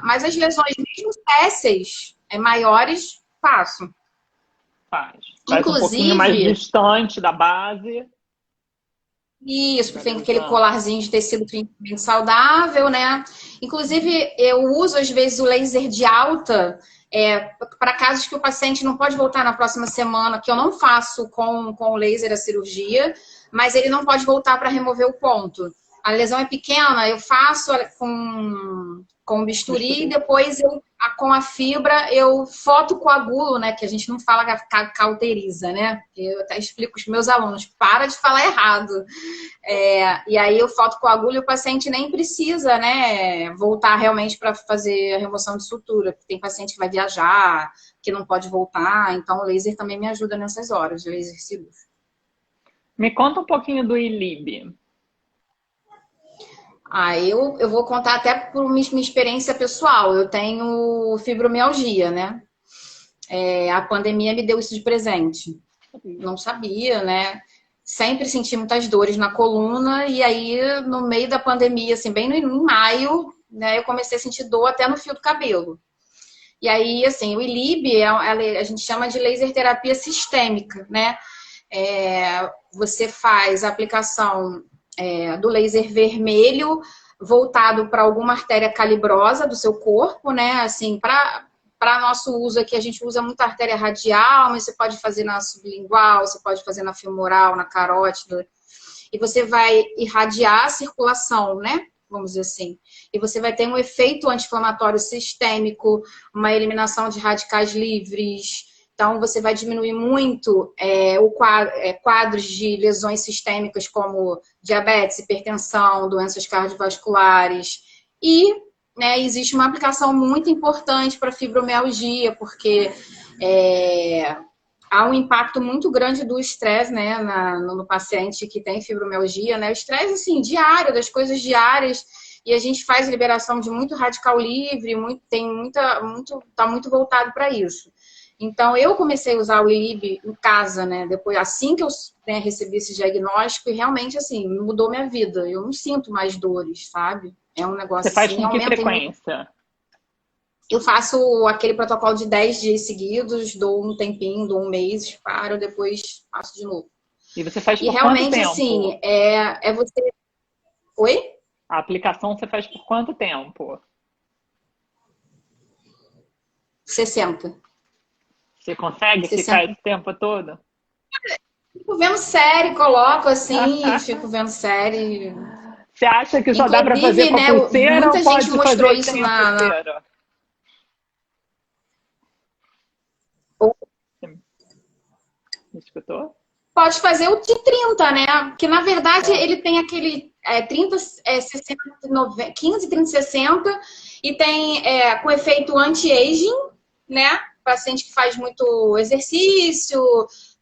Mas as lesões mesmo férteis, maiores, faço. Faz inclusive, um pouquinho mais distante da base. Isso, tem aquele colarzinho de tecido clinicamente saudável, né? Inclusive, eu uso às vezes o laser de alta para casos que o paciente não pode voltar na próxima semana, que eu não faço com o laser a cirurgia, mas ele não pode voltar para remover o ponto. A lesão é pequena, eu faço com bisturi e depois com a fibra eu fotocoagulo, né? Que a gente não fala cauteriza, né? Eu até explico para os meus alunos, para de falar errado. E aí eu fotocoagulo e o paciente nem precisa, né, voltar realmente para fazer a remoção de sutura. Tem paciente que vai viajar, que não pode voltar, então o laser também me ajuda nessas horas, o laser cirúrgico. Me conta um pouquinho do ILIB. Eu vou contar até por minha experiência pessoal. Eu tenho fibromialgia, né? A pandemia me deu isso de presente. Não sabia, né? Sempre senti muitas dores na coluna. E aí, no meio da pandemia, assim, bem em maio, né? Eu comecei a sentir dor até no fio do cabelo. E aí, assim, o ILIB, a gente chama de laser terapia sistêmica, né? Você faz a aplicação do laser vermelho voltado para alguma artéria calibrosa do seu corpo, né? Assim, para nosso uso aqui, a gente usa muita artéria radial, mas você pode fazer na sublingual, você pode fazer na femoral, na carótida. E você vai irradiar a circulação, né? vamos dizer assim. E você vai ter um efeito anti-inflamatório sistêmico, uma eliminação de radicais livres. Então, você vai diminuir muito quadros de lesões sistêmicas como diabetes, hipertensão, doenças cardiovasculares. E, né, existe uma aplicação muito importante para fibromialgia, porque há um impacto muito grande do estresse, né, no paciente que tem fibromialgia, né? O estresse, assim, diário, das coisas diárias, e a gente faz liberação de muito radical livre, tá muito voltado para isso. Então, eu comecei a usar o ILIB em casa, né? Depois, assim que eu, né, recebi esse diagnóstico, e realmente, assim, mudou minha vida. Eu não sinto mais dores, sabe? É um Você negócio faz assim, com que aumenta frequência? eu faço aquele protocolo de 10 dias seguidos, dou um tempinho, dou um mês, paro, depois faço de novo. E você faz E por quanto realmente, tempo? assim, é você. Oi? A aplicação você faz por quanto tempo? 60. Você consegue ficar 60. esse tempo todo? Fico vendo série, coloco assim, e fico vendo série. Você acha que só dá para fazer Inclusive, com a né, pulseira ou muita gente pode mostrou fazer isso sem a pulseira? Me escutou? Pode fazer o de 30, né? Que na verdade ele tem aquele 30, 60, 90, 15, 30, 60 e tem com efeito anti-aging, né? Paciente que faz muito exercício,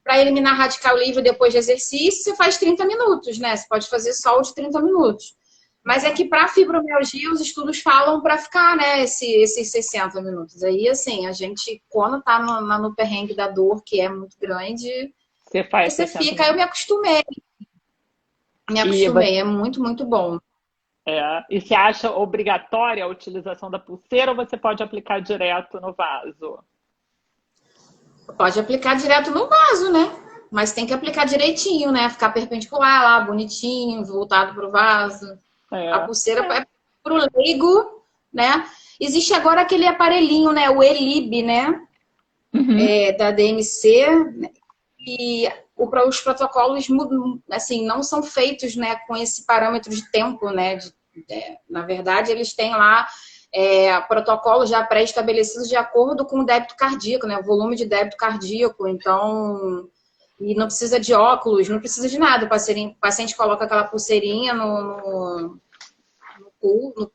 para eliminar radical livre depois de exercício, você faz 30 minutos, né? Você pode fazer só o de 30 minutos. Mas é que para fibromialgia os estudos falam para ficar, né, esses 60 minutos. Aí, assim, a gente, quando tá no perrengue da dor, que é muito grande, Você faz você 60 fica. Eu minutos. me E, acostumei, é muito, muito bom. e você acha obrigatória a utilização da pulseira ou você pode aplicar direto no vaso? Pode aplicar direto no vaso, né? Mas tem que aplicar direitinho, né? Ficar perpendicular lá, bonitinho, voltado pro vaso. A É. pulseira é pro leigo, né? Existe agora aquele aparelhinho, né? O Elib, né? Uhum. Da DMC. E os protocolos assim, não são feitos, né, com esse parâmetro de tempo, né? Na verdade, eles têm lá protocolos já pré-estabelecidos de acordo com o débito cardíaco, né? O volume de débito cardíaco. Então, e não precisa de óculos, não precisa de nada. O paciente coloca aquela pulseirinha no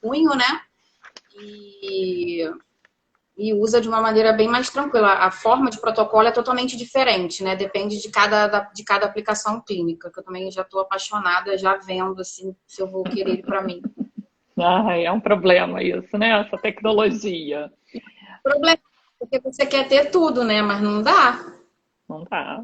punho, né? E usa de uma maneira bem mais tranquila. A forma de protocolo é totalmente diferente, né? Depende de cada aplicação clínica, que eu também já estou apaixonada, já vendo assim, se eu vou querer ele para mim. É um problema isso, né? Essa tecnologia. O problema é porque você quer ter tudo, né? Mas não dá. Não dá.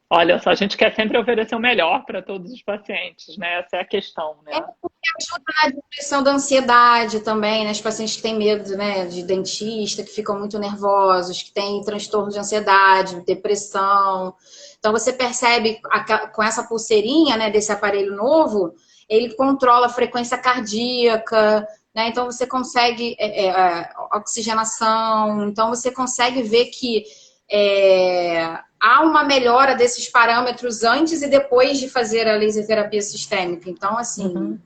Olha só, a gente quer sempre oferecer o melhor para todos os pacientes, né? Essa é a questão, É né? porque ajuda na diminuição da ansiedade também, né? Os pacientes que têm medo, né, de dentista, que ficam muito nervosos, que têm transtorno de ansiedade, depressão. Então você percebe com essa pulseirinha, né, desse aparelho novo, ele controla a frequência cardíaca, né? Então você consegue oxigenação, então você consegue ver que há uma melhora desses parâmetros antes e depois de fazer a laser terapia sistêmica. Então, assim, Uhum.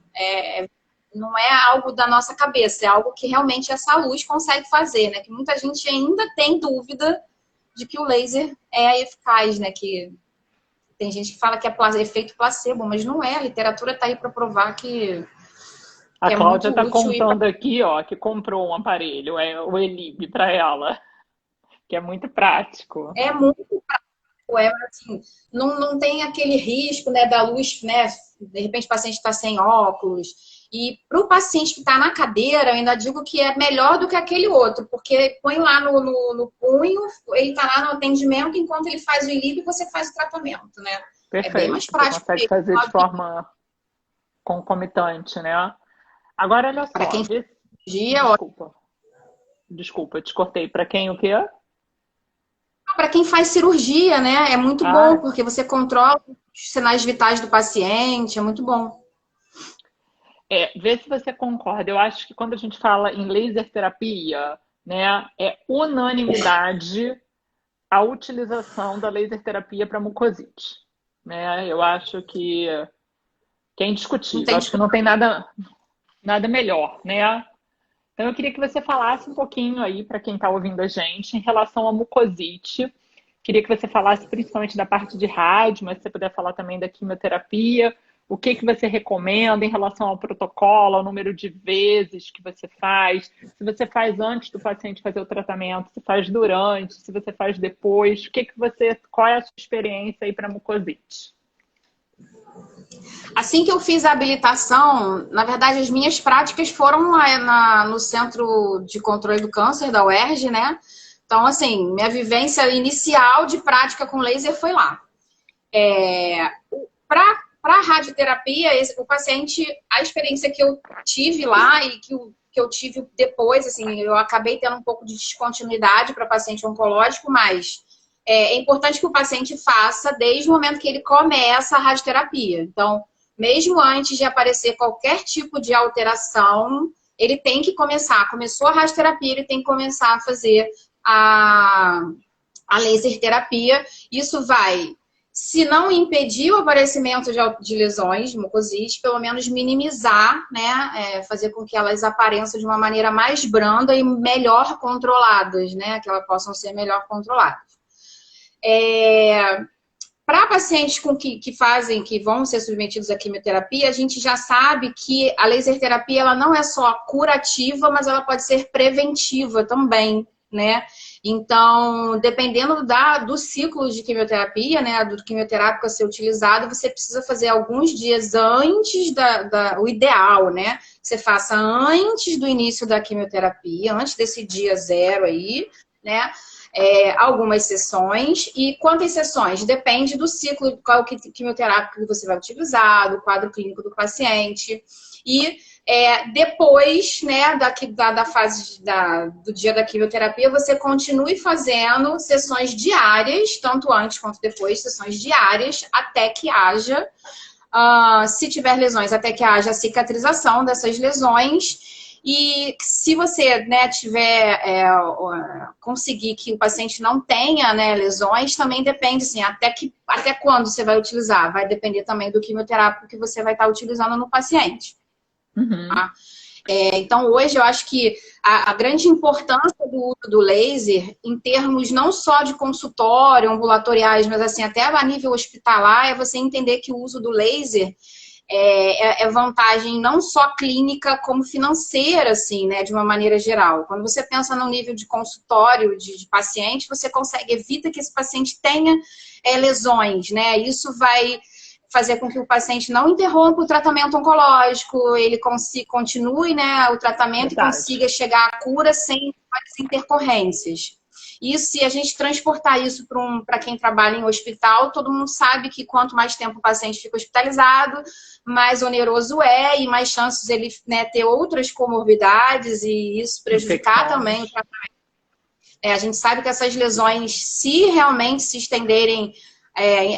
não é algo da nossa cabeça, é algo que realmente essa luz consegue fazer, né? Que muita gente ainda tem dúvida de que o laser é eficaz, né? Que tem gente que fala que é efeito placebo, mas não é. A literatura está aí para provar A que é Cláudia muito está útil e contando aqui, ó, que comprou um aparelho, o Elib, para ela, que é muito prático. é muito assim, não tem aquele risco, né, da luz, né? De repente o paciente está sem óculos. E para o paciente que está na cadeira, eu ainda digo que é melhor do que aquele outro, porque põe lá no punho, ele está lá no atendimento, enquanto ele faz o ILIB, você faz o tratamento, né? É bem mais Perfeito. Você prático consegue fazer de forma concomitante, né? Agora, olha para só, quem vê... dia, Desculpa. Desculpa, te cortei. Para quem o quê? para quem faz cirurgia, né? É muito bom, Ah, porque você controla os sinais vitais do paciente, é muito bom. vê se você concorda. Eu acho que quando a gente fala em laser terapia, né, é unanimidade a utilização da laser terapia para mucosite, né? Eu acho que é Não indiscutível. tem Acho que não tem nada, Nada melhor, né? Então, eu queria que você falasse um pouquinho aí para quem está ouvindo a gente em relação à mucosite. Queria que você falasse principalmente da parte de rádio, mas se você puder falar também da quimioterapia, o que que você recomenda em relação ao protocolo, ao número de vezes que você faz, se você faz antes do paciente fazer o tratamento, se faz durante, se você faz depois, o que que você, qual é a sua experiência aí para mucosite? Assim que eu fiz a habilitação, na verdade, as minhas práticas foram lá no Centro de Controle do Câncer da UERJ, né? Então, assim, minha vivência inicial de prática com laser foi lá. Para radioterapia, o paciente, a experiência que eu tive lá e que eu tive depois, assim, eu acabei tendo um pouco de descontinuidade para paciente oncológico, mas é importante que o paciente faça desde o momento que ele começa a radioterapia. Então, mesmo antes de aparecer qualquer tipo de alteração, ele tem que começar. Começou a radioterapia, ele tem que começar a fazer a laser terapia. Isso vai, se não impedir o aparecimento de lesões de mucosite, pelo menos minimizar, né? Fazer com que elas apareçam de uma maneira mais branda e melhor controladas, né? Que elas possam ser melhor controladas. Para pacientes que vão ser submetidos à quimioterapia, a gente já sabe que a laser terapia ela não é só curativa, mas ela pode ser preventiva também, né? Então, dependendo do ciclo de quimioterapia, né, do quimioterápico a ser utilizado, você precisa fazer alguns dias antes o ideal, né? Você faça antes do início da quimioterapia, antes desse dia zero aí, né? Algumas sessões. E quantas sessões? Depende do ciclo, qual quimioterápico que você vai utilizar, do quadro clínico do paciente. E depois, né, da fase do dia da quimioterapia, você continue fazendo sessões diárias, tanto antes quanto depois, sessões diárias, até que haja, se tiver lesões, até que haja cicatrização dessas lesões. E se você, né, conseguir que o paciente não tenha, né, lesões, também depende, assim, até quando você vai utilizar. Vai depender também do quimioterápico que você vai estar utilizando no paciente. Uhum. Tá? Então, hoje, eu acho que a grande importância do uso do laser, em termos não só de consultório, ambulatoriais, mas assim, até a nível hospitalar, é você entender que o uso do laser é vantagem não só clínica, como financeira, assim, né, de uma maneira geral. Quando você pensa no nível de consultório de paciente, você evita que esse paciente tenha lesões, né? Isso vai fazer com que o paciente não interrompa o tratamento oncológico, ele continue, né, o tratamento. Verdade. E consiga chegar à cura sem várias intercorrências. E se a gente transportar isso para quem trabalha em hospital, todo mundo sabe que quanto mais tempo o paciente fica hospitalizado, mais oneroso e mais chances ele, né, ter outras comorbidades e isso prejudicar também o tratamento. A gente sabe que essas lesões, se realmente se estenderem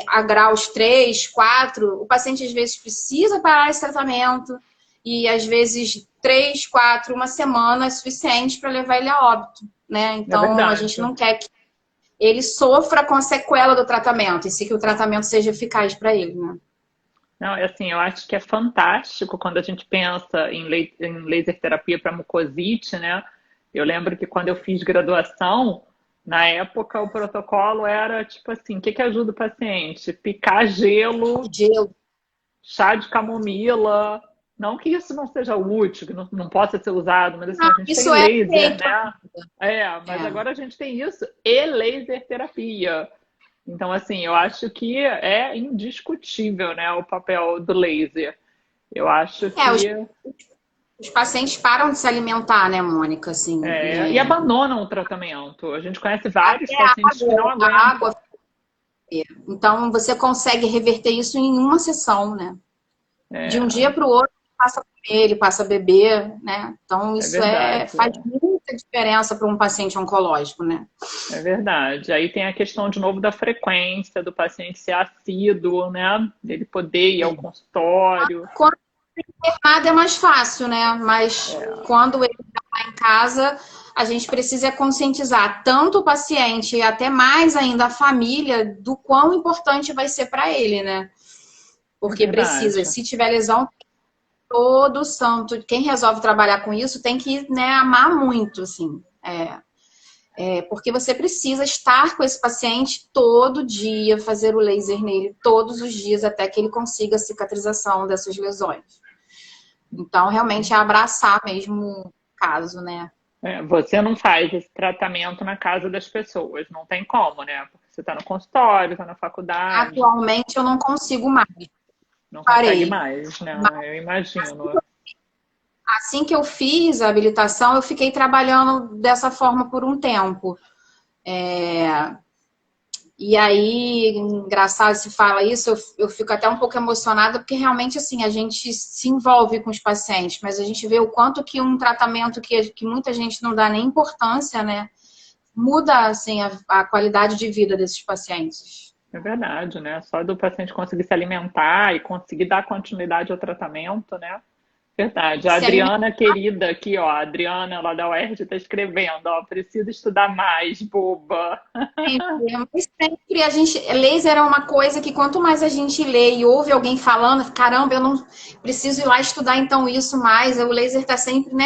a graus 3, 4, o paciente às vezes precisa parar esse tratamento e às vezes 3, 4, uma semana é suficiente para levar ele a óbito, né? Então a gente não quer que ele sofra com a sequela do tratamento e se que o tratamento seja eficaz para ele, né? Não, assim, eu acho que é fantástico quando a gente pensa em laser terapia para mucosite, né? Eu lembro que quando eu fiz graduação, na época o protocolo era tipo assim, o que ajuda o paciente? Picar gelo, chá de camomila. Não que isso não seja útil, que não possa ser usado, mas assim, a gente tem laser, né? Mas agora a gente tem isso e laser terapia. Então, assim, eu acho que é indiscutível, né, o papel do laser. Eu acho que... Os pacientes param de se alimentar, né, Mônica? Assim, e abandonam o tratamento. A gente conhece vários pacientes que não aguentam. Então, você consegue reverter isso em uma sessão, né? De um dia para o outro, passa a comer, ele passa a beber, né? Então, isso faz muita diferença para um paciente oncológico, né? É verdade. Aí tem a questão, de novo, da frequência, do paciente ser assíduo, né? Dele poder ir ao consultório. Quando internado é mais fácil, né? Mas quando ele está em casa, a gente precisa conscientizar tanto o paciente e até mais ainda a família do quão importante vai ser para ele, né? Porque precisa, se tiver lesão, todo santo, quem resolve trabalhar com isso tem que, né, amar muito, assim. Porque você precisa estar com esse paciente todo dia, fazer o laser nele todos os dias até que ele consiga a cicatrização dessas lesões. Então, realmente é abraçar mesmo o caso, né? Você não faz esse tratamento na casa das pessoas, não tem como, né? Porque você está no consultório, está na faculdade. Atualmente eu não consigo mais. Não consegue Parei. mais, né? Eu imagino. Assim que eu fiz a habilitação, eu fiquei trabalhando dessa forma por um tempo. E aí, engraçado se fala isso, eu fico até um pouco emocionada, porque realmente, assim, a gente se envolve com os pacientes, mas a gente vê o quanto que um tratamento que muita gente não dá nem importância, né, muda, assim, a qualidade de vida desses pacientes. É verdade, né? Só do paciente conseguir se alimentar e conseguir dar continuidade ao tratamento, né? Verdade. A Se alimentar Adriana, querida, aqui, ó, a Adriana lá da UERJ está escrevendo, ó, preciso estudar mais, boba. sempre, mas sempre a gente... Laser é uma coisa que quanto mais a gente lê e ouve alguém falando, caramba, eu não preciso ir lá estudar então isso mais, o laser está sempre, né,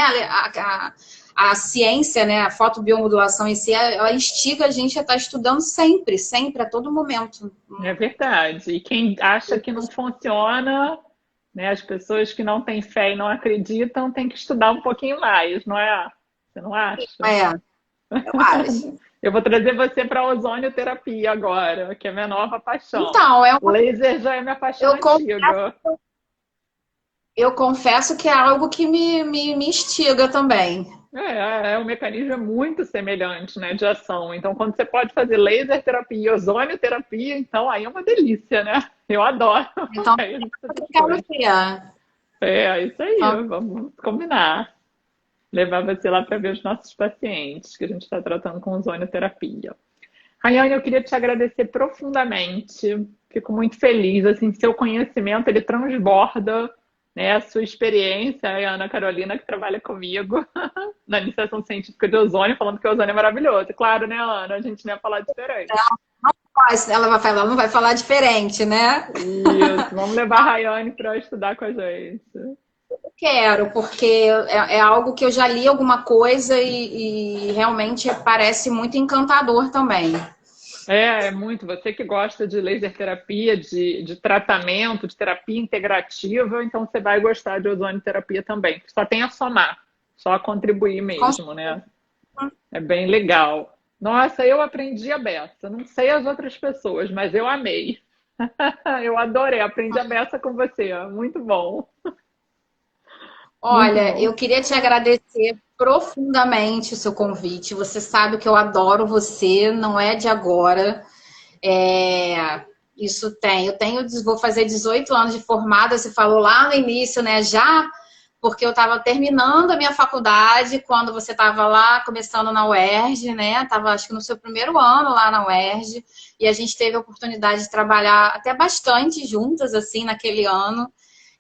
a ciência, né, a fotobiomodulação em si, ela instiga a gente a estar estudando sempre, sempre, a todo momento. É verdade. E quem acha que não funciona, né, as pessoas que não têm fé e não acreditam, têm que estudar um pouquinho mais, não é? Você não acha? Eu acho. Eu vou trazer você para a ozonioterapia agora, que é a minha nova paixão. Então, Laser já é minha paixão eu, confesso, antiga. eu confesso que é algo que me instiga também. O mecanismo é muito semelhante, né, de ação. Então, quando você pode fazer laser terapia e ozonioterapia, então aí é uma delícia, né? Eu adoro. Então, Aí a gente faz eu as quero coisas. ver. Isso aí, vamos combinar. Levar você lá para ver os nossos pacientes que a gente está tratando com ozonioterapia. Rayane, eu queria te agradecer profundamente. Fico muito feliz, assim, seu conhecimento, ele transborda, né, a sua experiência, a Ana Carolina, que trabalha comigo na iniciação científica de ozônio, falando que o ozônio é maravilhoso. Claro, né, Ana? A gente não ia falar diferente. Ela não vai falar diferente, né? Isso, vamos levar a Rayane para estudar com a gente. Quero, porque é algo que eu já li alguma coisa e realmente parece muito encantador também. É muito. Você que gosta de laser terapia, de tratamento, de terapia integrativa, então você vai gostar de ozonioterapia também. Só tem a somar, só a contribuir mesmo, né? É bem legal. Nossa, eu aprendi a beça. Não sei as outras pessoas, mas eu amei. Eu adorei, aprendi a beça com você. Muito bom. Muito Olha, bom. eu queria te agradecer profundamente o seu convite. Você sabe que eu adoro você, não é de agora. Vou fazer 18 anos de formada, você falou lá no início, né? Já, porque eu estava terminando a minha faculdade quando você estava lá começando na UERJ, né? Estava, acho que no seu primeiro ano lá na UERJ, e a gente teve a oportunidade de trabalhar até bastante juntas, assim, naquele ano.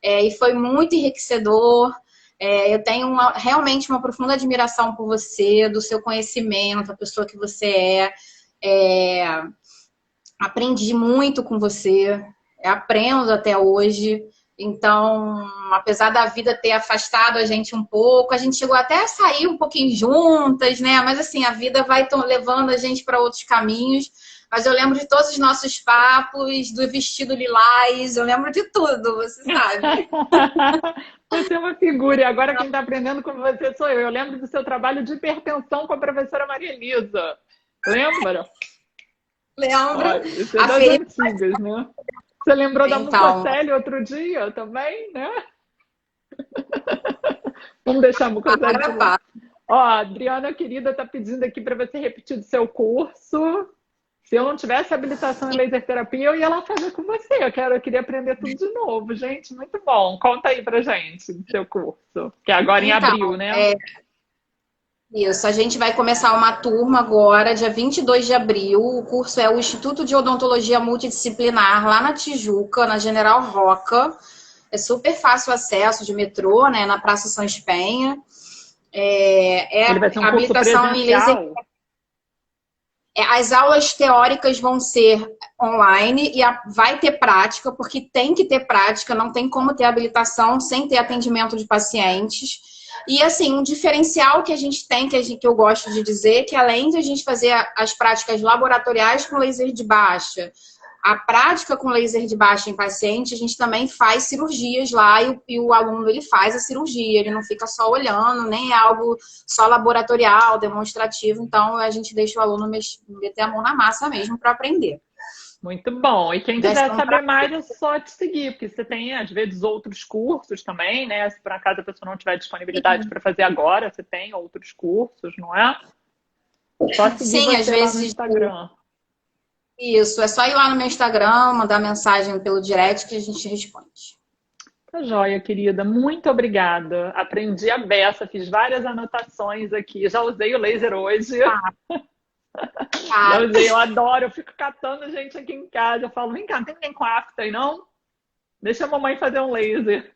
E foi muito enriquecedor. Eu tenho realmente uma profunda admiração por você, do seu conhecimento, a pessoa que você é. Aprendi muito com você, aprendo até hoje. Então, apesar da vida ter afastado a gente um pouco, a gente chegou até a sair um pouquinho juntas, né? Mas assim, a vida vai levando a gente para outros caminhos. Mas eu lembro de todos os nossos papos, do vestido lilás, eu lembro de tudo, você sabe. Você é uma figura, e agora quem está aprendendo com você sou eu. Eu lembro do seu trabalho de hipertensão com a professora Maria Elisa. Lembra? Lembro. Isso é das antigas, né? Você lembrou da Mucocelli outro dia também, né? Vamos deixar a Mucocelli de lado. Ó, a Adriana querida está pedindo aqui para você repetir do seu curso. Se eu não tivesse habilitação em laser terapia, eu ia lá fazer com você. Eu queria aprender tudo de novo, gente. Muito bom. Conta aí pra gente do seu curso. Que é agora em abril, né? Isso, a gente vai começar uma turma agora, dia 22 de abril. O curso é o Instituto de Odontologia Multidisciplinar, lá na Tijuca, na General Roca. É super fácil o acesso de metrô, né? Na Praça São Espenha. Ele vai ser um curso presencial? As aulas teóricas vão ser online e vai ter prática, porque tem que ter prática, não tem como ter habilitação sem ter atendimento de pacientes. E, assim, um diferencial que a gente tem, que eu gosto de dizer, que além de a gente fazer as práticas laboratoriais com laser de baixa, a prática com laser de baixa em paciente, a gente também faz cirurgias lá e o aluno ele faz a cirurgia, ele não fica só olhando, nem é algo só laboratorial, demonstrativo, então a gente deixa o aluno meter a mão na massa mesmo para aprender. Muito bom. E quem quiser saber mais é só te seguir, porque você tem, às vezes, outros cursos também, né? Se por acaso a pessoa não tiver disponibilidade para fazer agora, você tem outros cursos, não é? Só seguir Sim, você às lá vezes no Instagram. Isso, é só ir lá no meu Instagram, mandar mensagem pelo direct que a gente responde. Tá joia, querida. Muito obrigada. Aprendi a beça, fiz várias anotações aqui. Já usei o laser hoje. Já usei, eu adoro. Eu fico catando gente aqui em casa. Eu falo, vem cá, não tem ninguém com afta aí, não? Deixa a mamãe fazer um laser.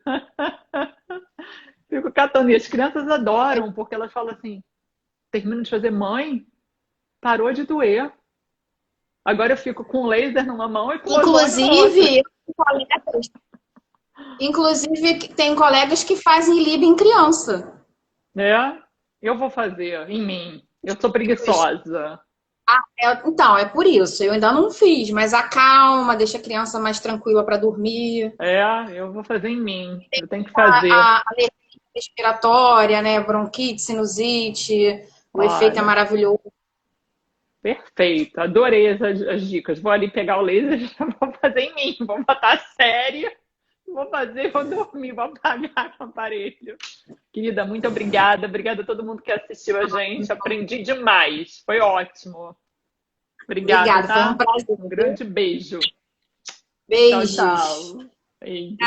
Fico catando. E as crianças adoram, porque elas falam assim, termino de fazer mãe, parou de doer. Agora eu fico com laser numa mão e com o Inclusive, tem colegas que fazem lib em criança. É, eu vou fazer em mim. Eu sou preguiçosa. Então, é por isso. Eu ainda não fiz, mas acalma, deixa a criança mais tranquila para dormir. É, eu vou fazer em mim. Eu tenho que fazer. A alergia respiratória, né? Bronquite, sinusite. O efeito é maravilhoso. Perfeito. Adorei as dicas. Vou ali pegar o laser e já vou fazer em mim. Vou botar a série. Vou fazer, vou dormir, vou apagar o aparelho. Querida, muito obrigada. Obrigada a todo mundo que assistiu a gente. Aprendi demais. Foi ótimo. Obrigada, tá? Foi um prazer. Um grande beijo. Beijos. Tchau, tchau. Beijo.